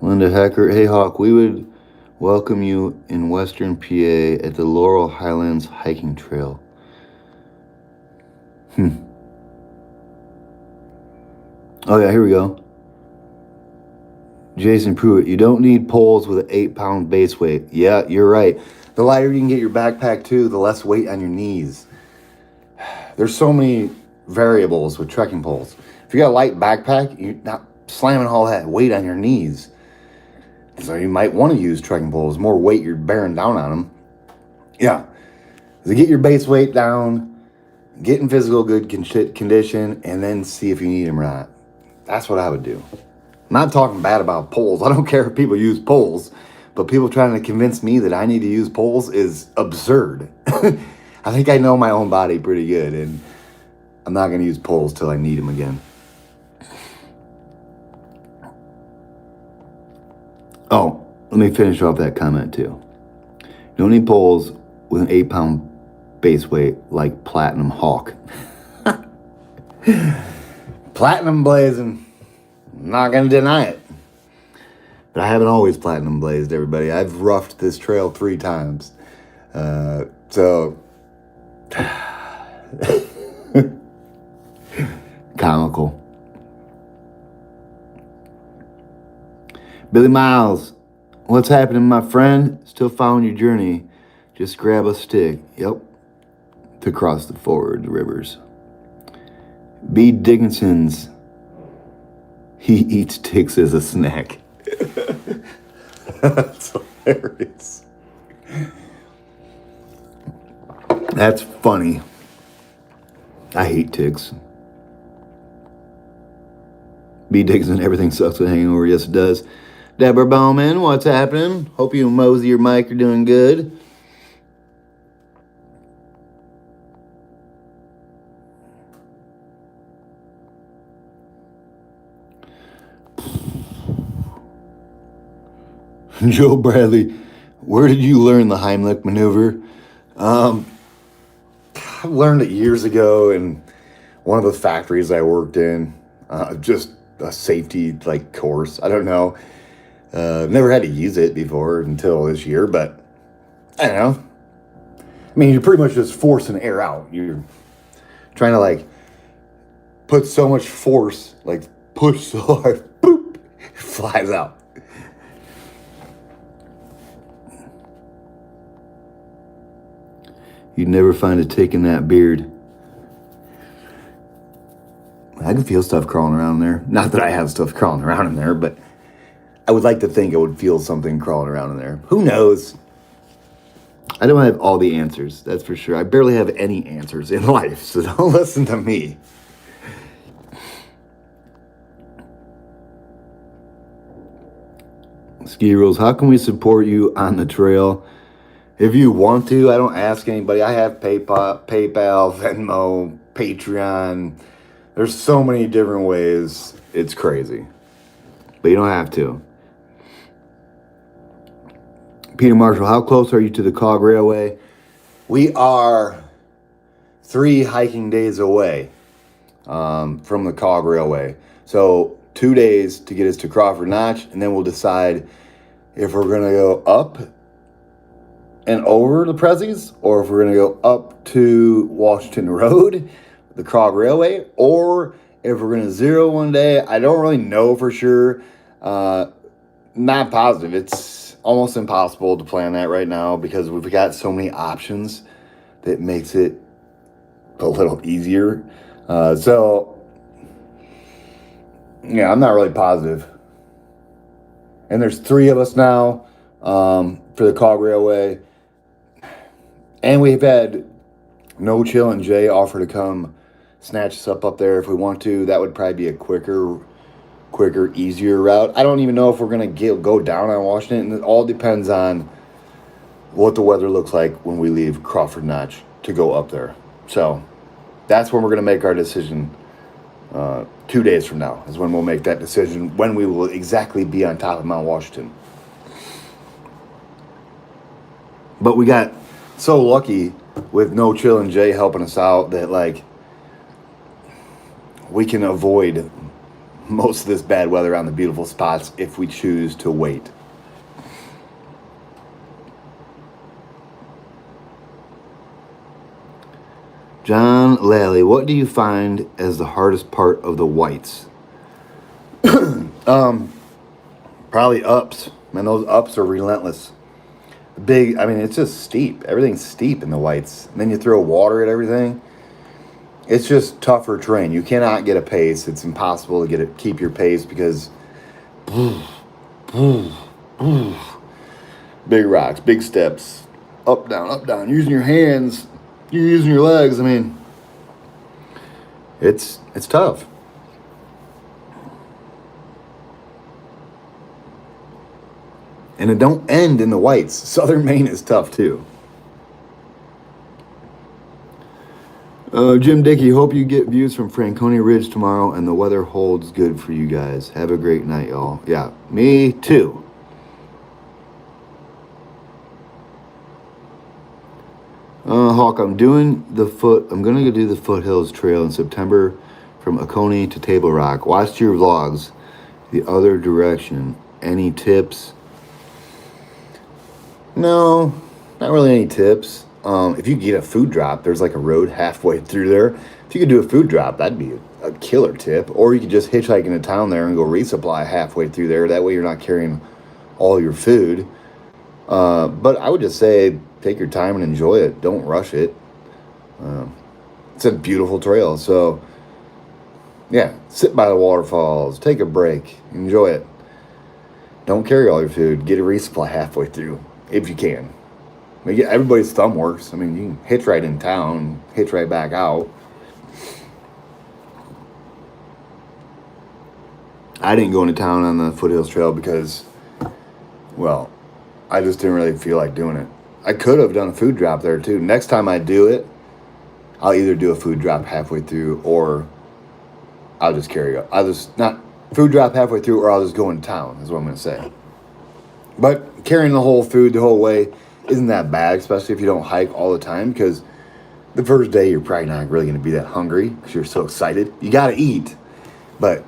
Linda Hecker, hey Hawk, we would welcome you in Western PA at the Laurel Highlands hiking trail. Oh yeah, here we go. Jason Pruitt, you don't need poles with an 8-pound base weight. Yeah, you're right. The lighter you can get your backpack too, the less weight on your knees. There's so many variables with trekking poles. If you got a light backpack, you're not slamming all that weight on your knees. So you might want to use trekking poles. More weight you're bearing down on them. Yeah. So get your base weight down, get in physical good condition, and then see if you need them or not. That's what I would do. I'm not talking bad about poles. I don't care if people use poles, but people trying to convince me that I need to use poles is absurd. I think I know my own body pretty good, and I'm not going to use poles till I need them again. Oh, let me finish off that comment too. Don't need poles with an 8-pound base weight like Platinum Hawk. Platinum blazing. I'm not going to deny it. But I haven't always platinum blazed, everybody. I've roughed this trail 3 times. So, comical. Billy Miles, what's happening, my friend? Still following your journey. Just grab a stick. Yep. To cross the forward rivers. B. Dickinson's. He eats ticks as a snack. That's hilarious. That's funny. I hate ticks. B. Dickinson, everything sucks with hangover. Yes, it does. Deborah Bowman, what's happening? Hope you and Mosey or Mike are doing good. Joe Bradley, where did you learn the Heimlich maneuver? I learned it years ago in one of the factories I worked in. Just a safety course. I don't know. Never had to use it before until this year, but I don't know. I mean, you're pretty much just forcing air out. You're trying to put so much force, push so hard, boop, it flies out. You'd never find a tick in that beard. I can feel stuff crawling around in there. Not that I have stuff crawling around in there, but I would like to think I would feel something crawling around in there. Who knows? I don't have all the answers, that's for sure. I barely have any answers in life, so don't listen to me. Ski Rules, how can we support you on the trail? If you want to, I don't ask anybody. I have PayPal, Venmo, Patreon. There's so many different ways. It's crazy. But you don't have to. Peter Marshall, how close are you to the Cog Railway? We are 3 hiking days away from the Cog Railway. So 2 days to get us to Crawford Notch, and then we'll decide if we're going to go up and over the Prezzies, or if we're going to go up to Washington Road, the Cog Railway, or if we're going to zero one day. I don't really know for sure. Not positive. It's almost impossible to plan that right now because we've got so many options that makes it a little easier. So, yeah, I'm not really positive. And there's 3 of us now for the Cog Railway. And we've had No Chill and Jay offer to come snatch us up there if we want to. That would probably be a quicker, easier route. I don't even know if we're going to go down on Washington. It all depends on what the weather looks like when we leave Crawford Notch to go up there. So that's when we're going to make our decision. 2 days from now is when we'll make that decision, when we will exactly be on top of Mount Washington. But we got so lucky with No Chill and Jay helping us out that we can avoid most of this bad weather on the beautiful spots if we choose to wait. John Lally, what do you find as the hardest part of the whites? Probably ups. Man, those ups are relentless. It's just steep. Everything's steep in the whites. And then you throw water at everything. It's just tougher terrain. You cannot get a pace. It's impossible to keep your pace because big rocks, big steps, up, down, using your hands, you're using your legs. It's tough. And it don't end in the whites. Southern Maine is tough too. Jim Dickey, hope you get views from Franconia Ridge tomorrow and the weather holds good for you guys. Have a great night, y'all. Yeah, me too. Hawk, I'm going to do the Foothills Trail in September from Oconee to Table Rock. Watched your vlogs the other direction. Any tips? No, not really any tips. If you get a food drop, there's like a road halfway through there. If you could do a food drop, that'd be a killer tip. Or you could just hitchhike into town there and go resupply halfway through there. That way you're not carrying all your food. But I would just say take your time and enjoy it. Don't rush it. It's a beautiful trail. So, yeah, sit by the waterfalls, take a break, enjoy it. Don't carry all your food. Get a resupply halfway through if you can. I mean, everybody's thumb works. I mean, you can hitch right in town, hitch right back out. I didn't go into town on the Foothills Trail because, well, I just didn't really feel like doing it. I could have done a food drop there too. Next time I do it, I'll either do a food drop halfway through or I'll just carry up. I'll just not food drop halfway through or I'll just go in town is what I'm going to say. But carrying the whole food the whole way isn't that bad, especially if you don't hike all the time, because the first day you're probably not really going to be that hungry because you're so excited. You got to eat. But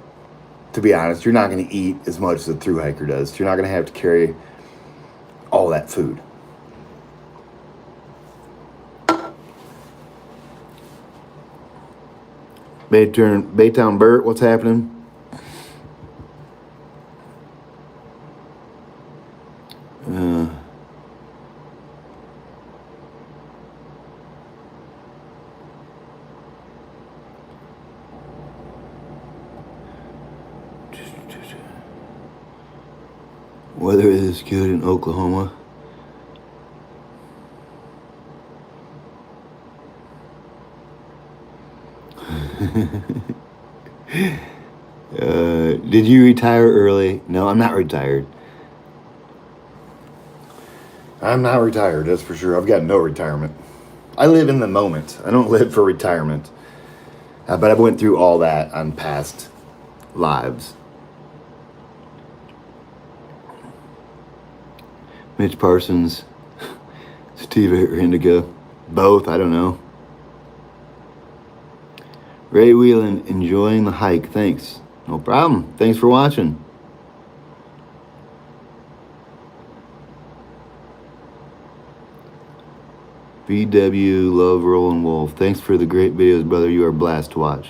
to be honest, you're not going to eat as much as a thru hiker does. You're not going to have to carry all that food. Baytown Burt, what's happening? Weather is good in Oklahoma. Did you retire early? No, I'm not retired. I'm not retired, that's for sure. I've got no retirement. I live in the moment. I don't live for retirement. But I went through all that on past lives. Mitch Parsons, Steve Indica, both, I don't know. Ray Whelan, enjoying the hike, thanks. No problem, thanks for watching. VW, love Rolling Wolf, thanks for the great videos, brother, you are a blast to watch.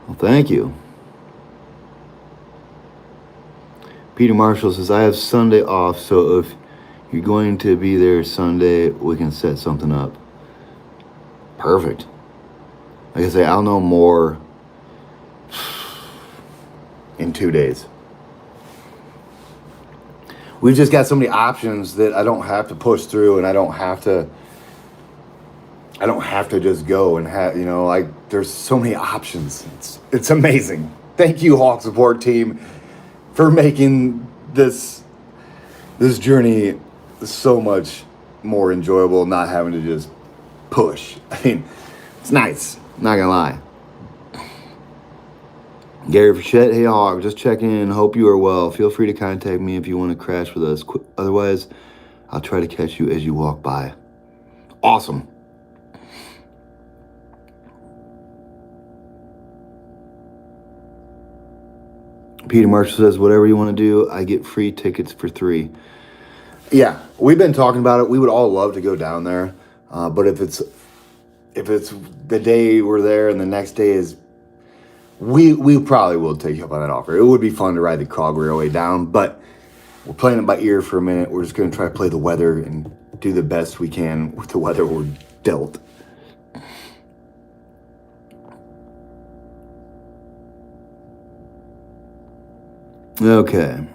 Well, thank you. Peter Marshall says, I have Sunday off, so if you're going to be there Sunday, we can set something up. Perfect. Like I say, I'll know more in 2 days. We've just got so many options that I don't have to push through, and I don't have to just go and have, like, there's so many options. It's amazing. Thank you, Hawk Support Team, for making this journey so much more enjoyable, not having to just push. I mean, it's nice, not gonna lie. Gary Frechette, hey Hawk, just checking in, hope you are well. Feel free to contact me if you want to crash with us. Otherwise, I'll try to catch you as you walk by. Awesome. Peter Marshall says, whatever you want to do, I get free tickets for 3. Yeah, we've been talking about it. We would all love to go down there. But if it's the day we're there and the next day is, we probably will take you up on that offer. It would be fun to ride the Cog Railway down, but we're playing it by ear for a minute. We're just going to try to play the weather and do the best we can with the weather we're dealt. Okay.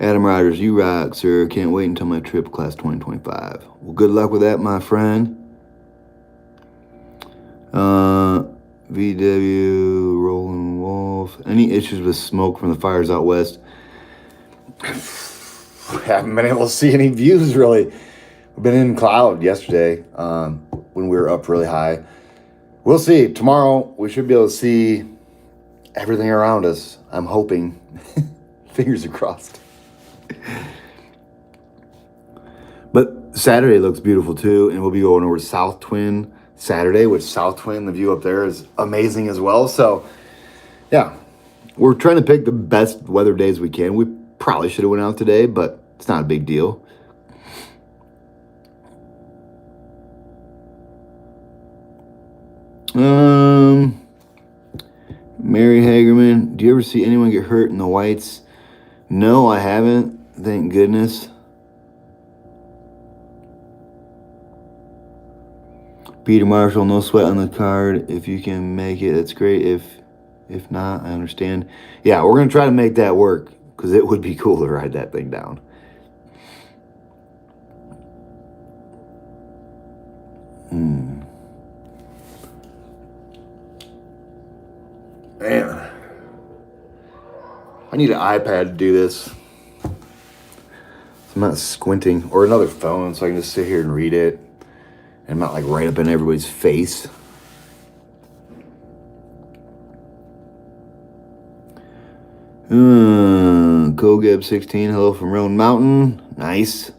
Adam Rogers, you rock, sir. Can't wait until my trip, class 2025. Well, good luck with that, my friend. VW, Rolling Wolf. Any issues with smoke from the fires out west? Haven't been able to see any views, really. We've been in cloud yesterday when we were up really high. We'll see. Tomorrow, we should be able to see everything around us. I'm hoping. Fingers are crossed. But Saturday looks beautiful too, and we'll be going over to South Twin Saturday, which South Twin, the view up there is amazing as well. So, yeah, we're trying to pick the best weather days we can. We probably should have went out today, but it's not a big deal. Mary Hagerman, do you ever see anyone get hurt in the whites? No, I haven't. Thank goodness. Peter Marshall, no sweat on the card. If you can make it, that's great. If not, I understand. Yeah, we're gonna try to make that work because it would be cool to ride that thing down. Man, I need an iPad to do this. I'm not squinting, or another phone so I can just sit here and read it. And I'm not like right up in everybody's face. Kogeb 16, hello from Roan Mountain. Nice.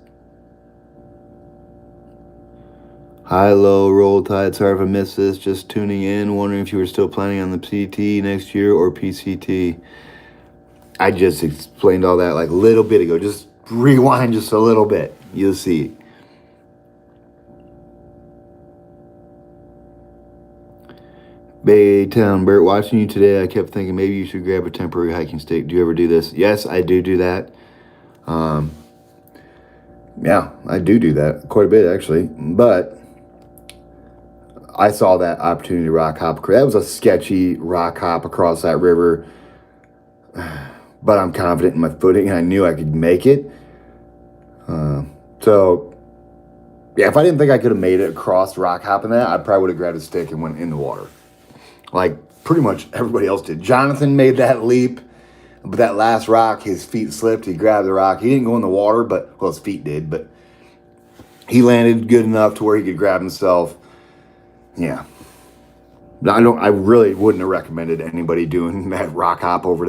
High, low, roll tide. Sorry if I missed this. Just tuning in. Wondering if you were still planning on the PT next year or PCT. I just explained all that like a little bit ago. Just rewind just a little bit. You'll see. Baytown Bert, watching you today, I kept thinking maybe you should grab a temporary hiking stick. Do you ever do this? Yes, I do that. Yeah, I do that quite a bit actually. But I saw that opportunity to rock hop. That was a sketchy rock hop across that river. But I'm confident in my footing and I knew I could make it. So, yeah, if I didn't think I could have made it across rock hopping that, I probably would have grabbed a stick and went in the water. Like pretty much everybody else did. Jonathan made that leap, but that last rock, his feet slipped. He grabbed the rock. He didn't go in the water, but, well, his feet did, but he landed good enough to where he could grab himself. Yeah. I really wouldn't have recommended anybody doing that rock hop over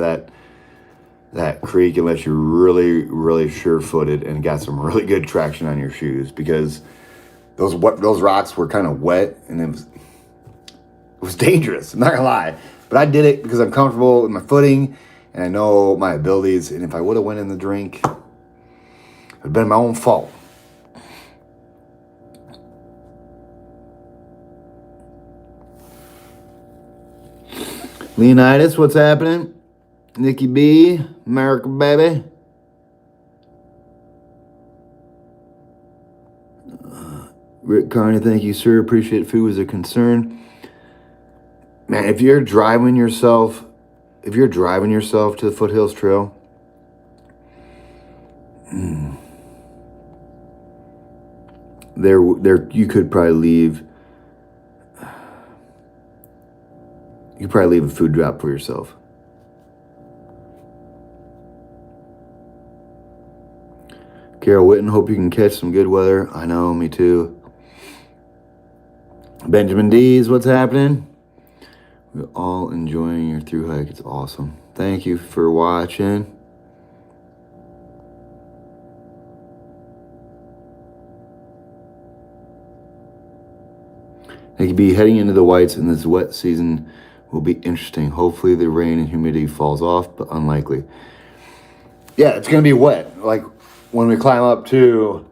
that creek unless you're really, really sure-footed and got some really good traction on your shoes, because those rocks were kind of wet and it was dangerous. I'm not gonna lie, but I did it because I'm comfortable with my footing and I know my abilities. And if I would have went in the drink, it would have been my own fault. Leonidas, what's happening? Nikki B, America baby. Rick Carney, thank you, sir. Appreciate food was a concern. Man, if you're driving yourself to the Foothills Trail, there you could probably leave. You could probably leave a food drop for yourself. Carol Witten, hope you can catch some good weather. I know, me too. Benjamin Dees, what's happening? We're all enjoying your through hike. It's awesome. Thank you for watching. It could be heading into the whites in this wet season will be interesting. Hopefully the rain and humidity falls off, but unlikely. Yeah, it's going to be wet. Like when we climb up to,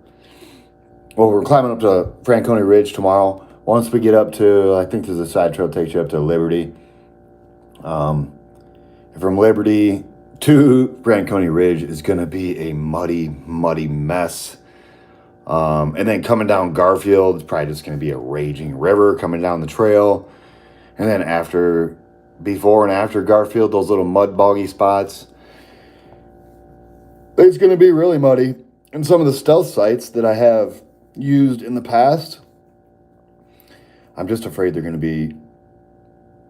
we're climbing up to Franconia Ridge tomorrow. Once we get up to, I think there's a side trail that takes you up to Liberty. From Liberty to Franconia Ridge is going to be a muddy, muddy mess. And then coming down Garfield, it's probably just going to be a raging river coming down the trail. And then before and after Garfield, those little mud boggy spots, it's going to be really muddy. And some of the stealth sites that I have used in the past, I'm just afraid they're going to be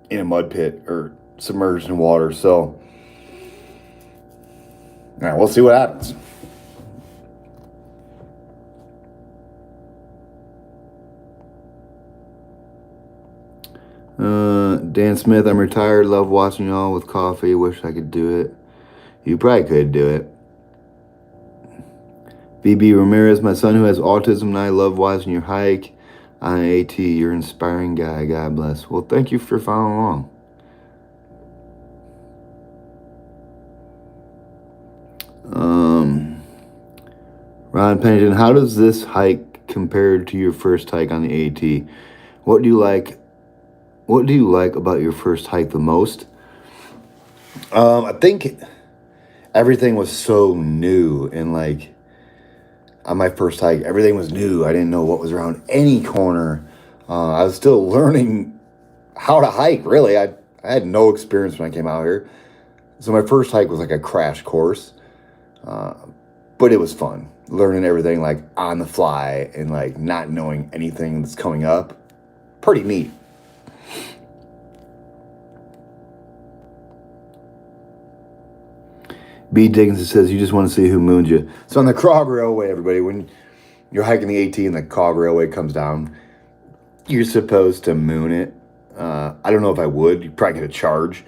in a mud pit or submerged in water. So, all right, we'll see what happens. Dan Smith, I'm retired. Love watching y'all with coffee. Wish I could do it. You probably could do it. VB Ramirez, my son who has autism and I love watching your hike on AT. You're an inspiring guy. God bless. Well, thank you for following along. Ron Pennington, how does this hike compare to your first hike on the AT? What do you like about your first hike the most? I think everything was so new, and like on my first hike, everything was new. I didn't know what was around any corner. I was still learning how to hike, really. I had no experience when I came out here. So my first hike was like a crash course. But it was fun, learning everything like on the fly and like not knowing anything that's coming up. Pretty neat. B. Dickinson says, you just want to see who mooned you. So on the Cog Railway, everybody, when you're hiking the AT and the Cog Railway comes down, you're supposed to moon it. I don't know if I would. You'd probably get a charge.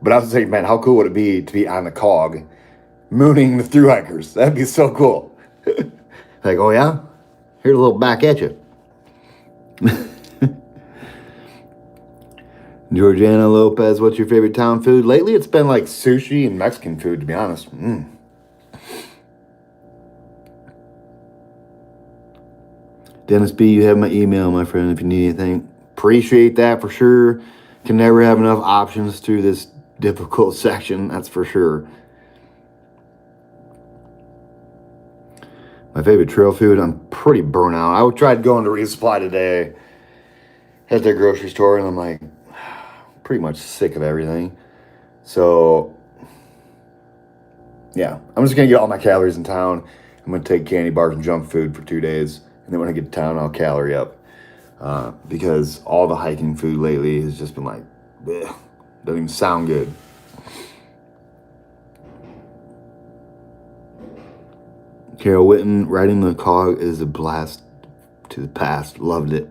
But I was thinking, man, how cool would it be to be on the Cog mooning the thru hikers? That'd be so cool. Like, oh yeah? Here's a little back at you. Georgiana Lopez, what's your favorite town food? Lately, it's been like sushi and Mexican food, to be honest. Dennis B., you have my email, my friend, if you need anything. Appreciate that for sure. Can never have enough options through this difficult section, that's for sure. My favorite trail food, I'm pretty burnt out. I tried going to Resupply today at their grocery store, and I'm like, pretty much sick of everything. So, yeah, I'm just going to get all my calories in town. I'm going to take candy bars and junk food for 2 days, and then when I get to town, I'll calorie up. Because all the hiking food lately has just been like, bleh, doesn't even sound good. Carol Witten, riding the Cog is a blast to the past. Loved it.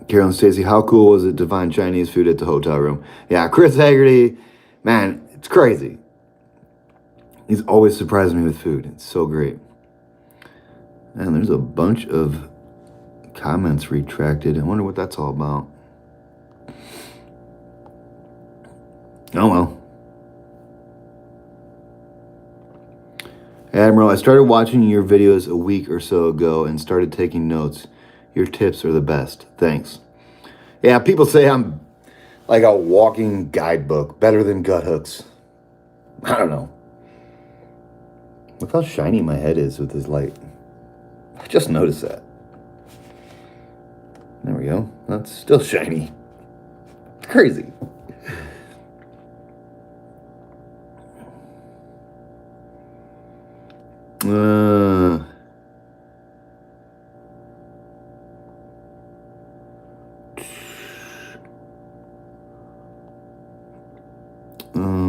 Carol and Stacy, how cool was it to find Chinese food at the hotel room? Yeah, Chris Haggerty, man, it's crazy. He's always surprising me with food. It's so great. Man, there's a bunch of comments retracted. I wonder what that's all about. Oh well. Admiral, I started watching your videos a week or so ago and started taking notes. Your tips are the best. Thanks. Yeah, people say I'm like a walking guidebook, better than gut hooks. I don't know. Look how shiny my head is with this light. I just noticed that. There we go. That's still shiny. It's crazy.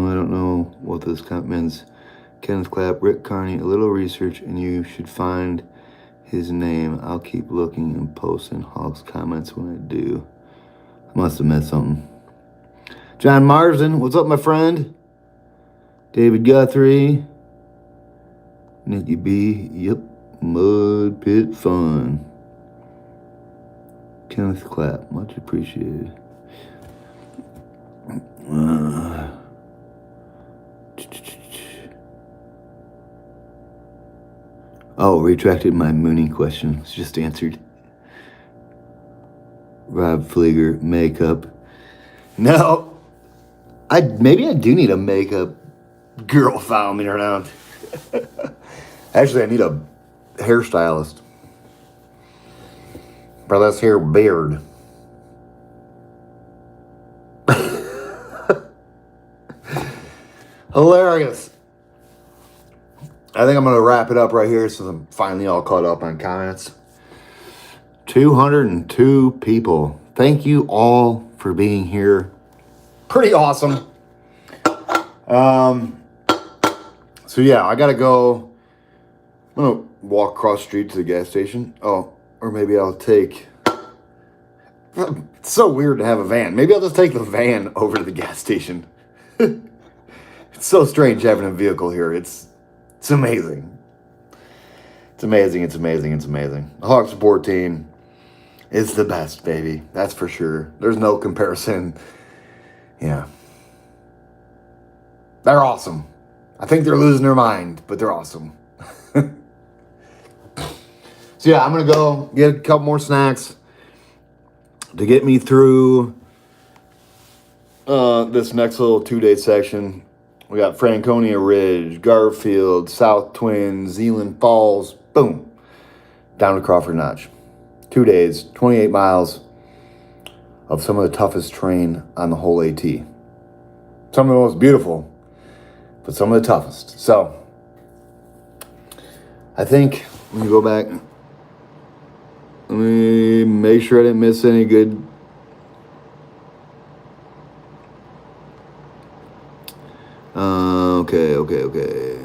I don't know what this comment means. Kenneth Clapp, Rick Carney, a little research and you should find his name. I'll keep looking and posting Hawk's comments when I do. I must have missed something. John Marsden, what's up, my friend? David Guthrie. Nikki B, yep. Mud Pit Fun. Kenneth Clapp, much appreciated. Oh, retracted my mooning question. It's just answered. Rob Flieger, makeup. No. Maybe I do need a makeup girl following me around. Actually, I need a hairstylist. For this here beard. Hilarious. I think I'm going to wrap it up right here since I'm finally all caught up on comments. 202 people. Thank you all for being here. Pretty awesome. So yeah, I got to go. I'm going to walk across the street to the gas station. Oh, or maybe I'll take... It's so weird to have a van. Maybe I'll just take the van over to the gas station. It's so strange having a vehicle here. It's amazing. It's amazing. It's amazing. It's amazing. The Hawk support team is the best, baby. That's for sure. There's no comparison. Yeah. They're awesome. I think they're losing their mind, but they're awesome. So yeah, I'm going to go get a couple more snacks to get me through this next little 2-day section. We got Franconia Ridge, Garfield, South Twin, Zealand Falls, boom, down to Crawford Notch. 2 days, 28 miles of some of the toughest terrain on the whole AT. Some of the most beautiful, but some of the toughest. So, I think, let me go back. Let me make sure I didn't miss any good. Okay.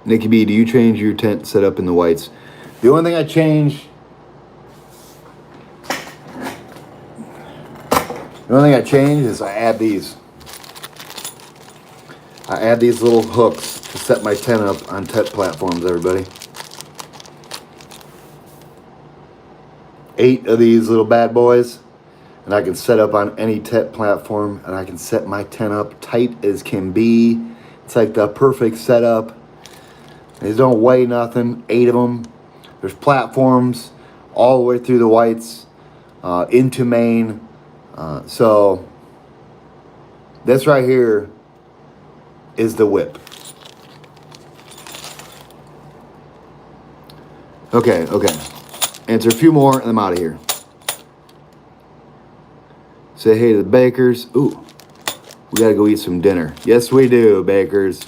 Nikki B, do you change your tent setup in the whites? The only thing I change, is I add these. I add these little hooks to set my tent up on tent platforms, everybody. 8 of these little bad boys, and I can set up on any tent platform, and I can set my tent up tight as can be. It's like the perfect setup. These don't weigh nothing, 8 of them. There's platforms all the way through the whites into Maine. So this right here is the whip. Okay. Answer a few more and I'm out of here. Say hey to the bakers. Ooh, we gotta go eat some dinner. Yes, we do, bakers.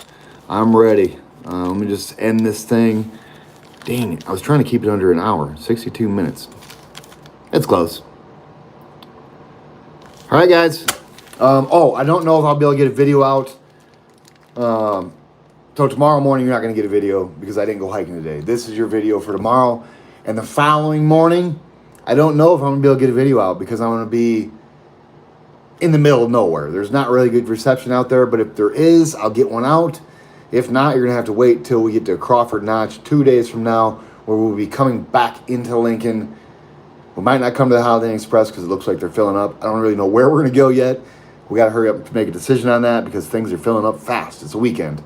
I'm ready. Let me just end this thing. Dang it, I was trying to keep it under an hour. 62 minutes. It's close. All right, guys. I don't know if I'll be able to get a video out. So tomorrow morning, you're not going to get a video because I didn't go hiking today. This is your video for tomorrow. And the following morning, I don't know if I'm going to be able to get a video out because I'm going to be in the middle of nowhere. There's not really good reception out there, but if there is, I'll get one out. If not, you're going to have to wait till we get to Crawford Notch 2 days from now, where we'll be coming back into Lincoln. We might not come to the Holiday Inn Express because it looks like they're filling up. I don't really know where we're going to go yet. We got to hurry up to make a decision on that because things are filling up fast. It's a weekend.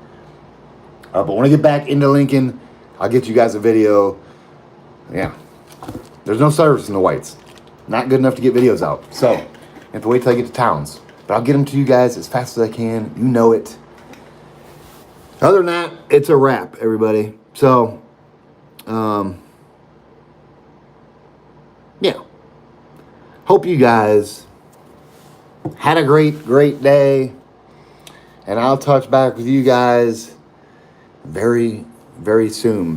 But when I get back into Lincoln, I'll get you guys a video. Yeah. There's no service in the whites. Not good enough to get videos out. So, I have to wait till I get to towns. But I'll get them to you guys as fast as I can. You know it. Other than that, it's a wrap, everybody. So, yeah. Hope you guys had a great day. And I'll touch back with you guys very, very soon.